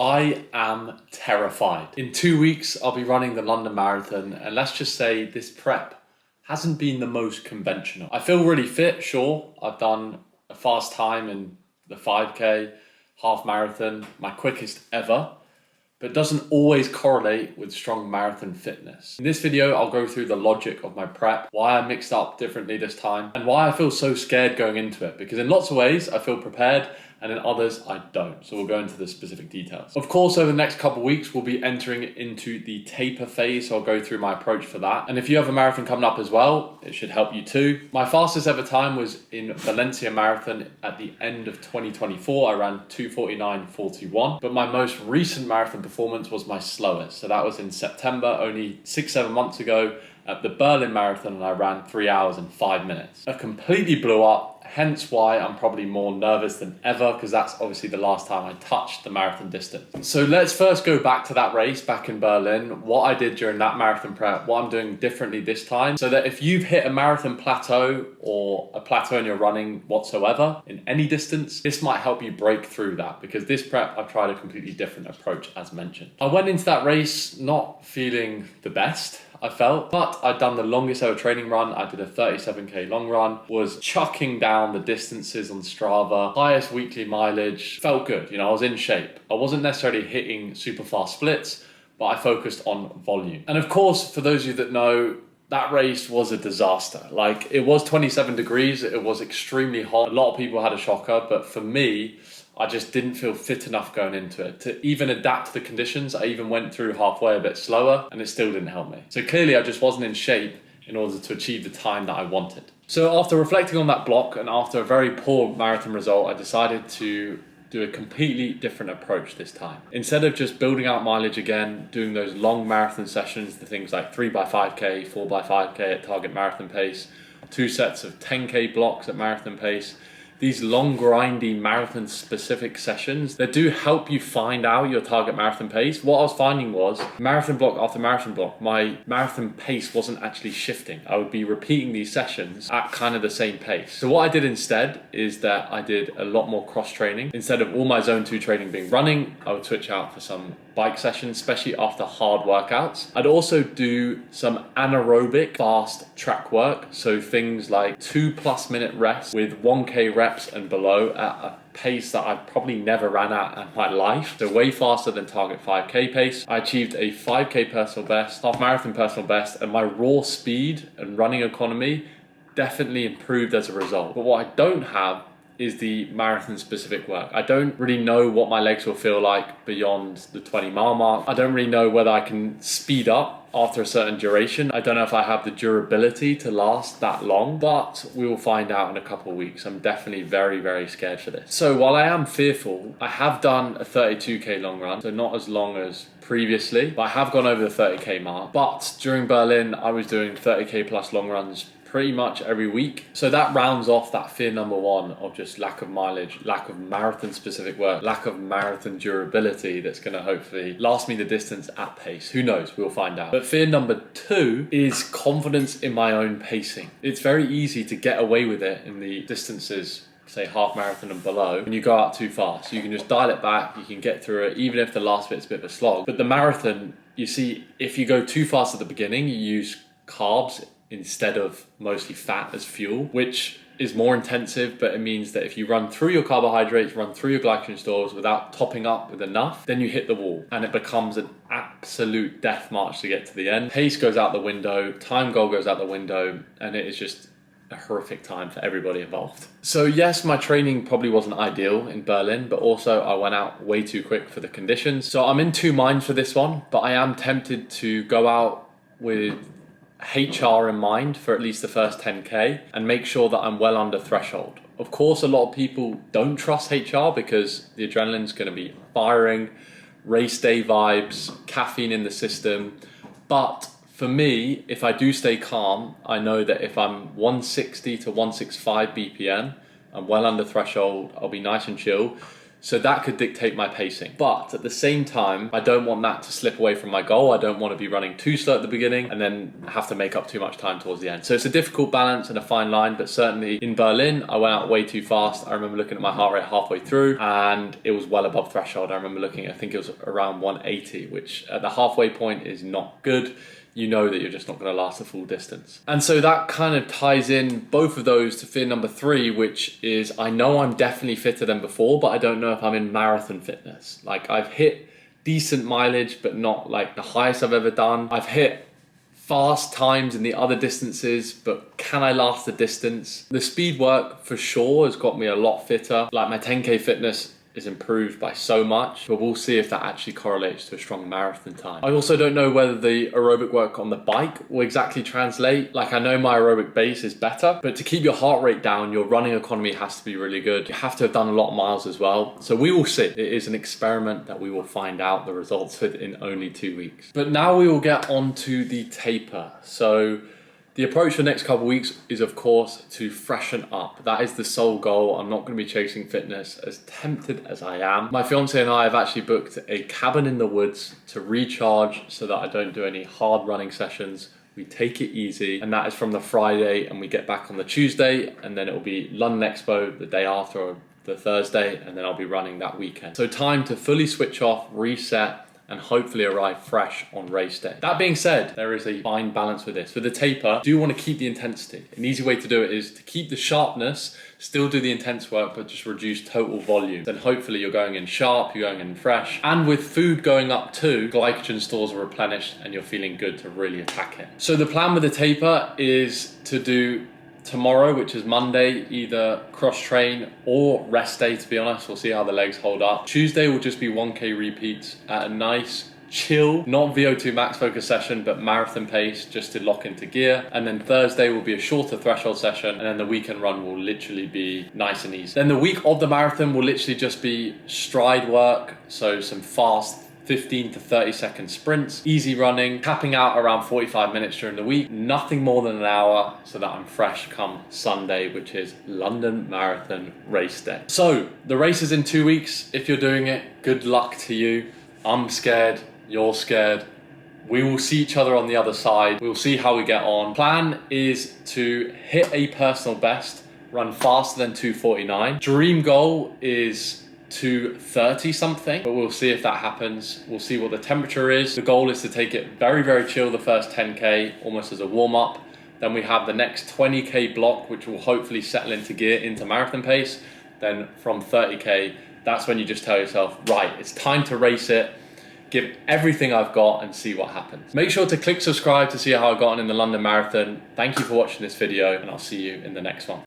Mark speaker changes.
Speaker 1: I am terrified. In 2 weeks, I'll be running the London Marathon, and let's just say this prep hasn't been the most conventional. I feel really fit, sure. I've done a fast time in the 5K, half marathon, my quickest ever, but doesn't always correlate with strong marathon fitness. In this video, I'll go through the logic of my prep, why I mixed up differently this time, and why I feel so scared going into it. Because in lots of ways, I feel prepared, and in others, I don't. So we'll go into the specific details. Of course, over the next couple of weeks, we'll be entering into the taper phase, so I'll go through my approach for that. And if you have a marathon coming up as well, it should help you too. My fastest ever time was in Valencia Marathon at the end of 2024. I ran 2:49.41, but my most recent marathon performance was my slowest. So that was in September, only 6-7 months ago at the Berlin Marathon, and I ran 3 hours and 5 minutes. I completely blew up. Hence why I'm probably more nervous than ever, because that's obviously the last time I touched the marathon distance. So let's first go back to that race back in Berlin, what I did during that marathon prep, what I'm doing differently this time, so that if you've hit a marathon plateau or a plateau in your running whatsoever in any distance, this might help you break through that, because this prep I've tried a completely different approach as mentioned. I went into that race not feeling the best, I felt, but I'd done the longest ever training run. I did a 37K long run, was chucking down the distances on Strava, highest weekly mileage, felt good, I was in shape. I wasn't necessarily hitting super fast splits, but I focused on volume. And of course, for those of you that know, that race was a disaster. Like, it was 27 degrees, it was extremely hot. A lot of people had a shocker, but for me, I just didn't feel fit enough going into it to even adapt to the conditions. I even went through halfway a bit slower and it still didn't help me. So clearly I just wasn't in shape in order to achieve the time that I wanted. So after reflecting on that block and after a very poor marathon result, I decided to do a completely different approach this time. Instead of just building out mileage again, doing those long marathon sessions, the things like 3x5K, 4x5K at target marathon pace, 2 sets of 10K blocks at marathon pace, these long, grindy, marathon-specific sessions that do help you find out your target marathon pace. What I was finding was, marathon block after marathon block, my marathon pace wasn't actually shifting. I would be repeating these sessions at kind of the same pace. So what I did instead is that I did a lot more cross-training. Instead of all my zone 2 training being running, I would switch out for some bike sessions, especially after hard workouts. I'd also do some anaerobic fast track work. So things like 2+ minute rest with 1K reps and below at a pace that I've probably never ran at in my life. So way faster than target 5K pace. I achieved a 5K personal best, half marathon personal best, and my raw speed and running economy definitely improved as a result. But what I don't have is the marathon specific work. I don't really know what my legs will feel like beyond the 20-mile mark. I don't really know whether I can speed up after a certain duration. I don't know if I have the durability to last that long, but we will find out in a couple of weeks. I'm definitely very, very scared for this. So while I am fearful, I have done a 32K long run, so not as long as previously, but I have gone over the 30K mark. But during Berlin, I was doing 30K plus long runs pretty much every week. So that rounds off that fear number one of just lack of mileage, lack of marathon specific work, lack of marathon durability that's gonna hopefully last me the distance at pace. Who knows, we'll find out. But fear number 2 is confidence in my own pacing. It's very easy to get away with it in the distances, say half marathon and below, when you go out too fast. You can just dial it back, you can get through it, even if the last bit's a bit of a slog. But the marathon, you see, if you go too fast at the beginning, you use carbs instead of mostly fat as fuel, which is more intensive, but it means that if you run through your carbohydrates, run through your glycogen stores without topping up with enough, then you hit the wall and it becomes an absolute death march to get to the end. Pace goes out the window, time goal goes out the window, and it is just a horrific time for everybody involved. So yes, my training probably wasn't ideal in Berlin, but also I went out way too quick for the conditions. So I'm in 2 minds for this one, but I am tempted to go out with HR in mind for at least the first 10K and make sure that I'm well under threshold. Of course, a lot of people don't trust HR because the adrenaline's going to be firing, race day vibes, caffeine in the system. But for me, if I do stay calm, I know that if I'm 160 to 165 BPM, I'm well under threshold, I'll be nice and chill. So that could dictate my pacing. But at the same time, I don't want that to slip away from my goal. I don't want to be running too slow at the beginning and then have to make up too much time towards the end. So it's a difficult balance and a fine line, but certainly in Berlin, I went out way too fast. I remember looking at my heart rate halfway through and it was well above threshold. I remember looking, I think it was around 180, which at the halfway point is not good. You know that you're just not going to last the full distance. And so that kind of ties in both of those to fear number 3, which is I know I'm definitely fitter than before, but I don't know if I'm in marathon fitness. Like I've hit decent mileage, but not like the highest I've ever done. I've hit fast times in the other distances, but can I last the distance? The speed work for sure has got me a lot fitter. Like my 10K fitness is improved by so much, but we'll see if that actually correlates to a strong marathon time. I also don't know whether the aerobic work on the bike will exactly translate. Like I know my aerobic base is better, but to keep your heart rate down, your running economy has to be really good. You have to have done a lot of miles as well. So we will see. It is an experiment that we will find out the results with in only 2 weeks. But now we will get on to the taper. So the approach for the next couple of weeks is, of course, to freshen up. That is the sole goal. I'm not going to be chasing fitness, as tempted as I am. My fiance and I have actually booked a cabin in the woods to recharge so that I don't do any hard running sessions. We take it easy, and that is from the Friday, and we get back on the Tuesday, and then it will be London Expo the day after, or the Thursday, and then I'll be running that weekend. So time to fully switch off, reset, and hopefully arrive fresh on race day. That being said, there is a fine balance with this. For the taper, do you want to keep the intensity? An easy way to do it is to keep the sharpness, still do the intense work, but just reduce total volume. Then hopefully you're going in sharp, you're going in fresh. And with food going up too, glycogen stores are replenished and you're feeling good to really attack it. So the plan with the taper is to do tomorrow, which is Monday, either cross train or rest day, to be honest. We'll see how the legs hold up. Tuesday will just be 1K repeats at a nice chill, not VO2 max focus session, but marathon pace just to lock into gear. And then Thursday will be a shorter threshold session. And then the weekend run will literally be nice and easy. Then the week of the marathon will literally just be stride work. So some fast 15 to 30 second sprints, easy running, capping out around 45 minutes during the week, nothing more than an hour so that I'm fresh come Sunday, which is London Marathon race day. So the race is in 2 weeks. If you're doing it, good luck to you. I'm scared, you're scared. We will see each other on the other side. We'll see how we get on. Plan is to hit a personal best, run faster than 2:49. Dream goal is 2:30 something, but we'll see if that happens. We'll see what the temperature is. The goal is to take it very, very chill the first 10K, almost as a warm-up. Then we have the next 20K block, which will hopefully settle into gear, into marathon pace. Then from 30K, that's when you just tell yourself, right, it's time to race it. Give everything I've got and see what happens. Make sure to click subscribe to see how I got on in the London Marathon. Thank you for watching this video, and I'll see you in the next one.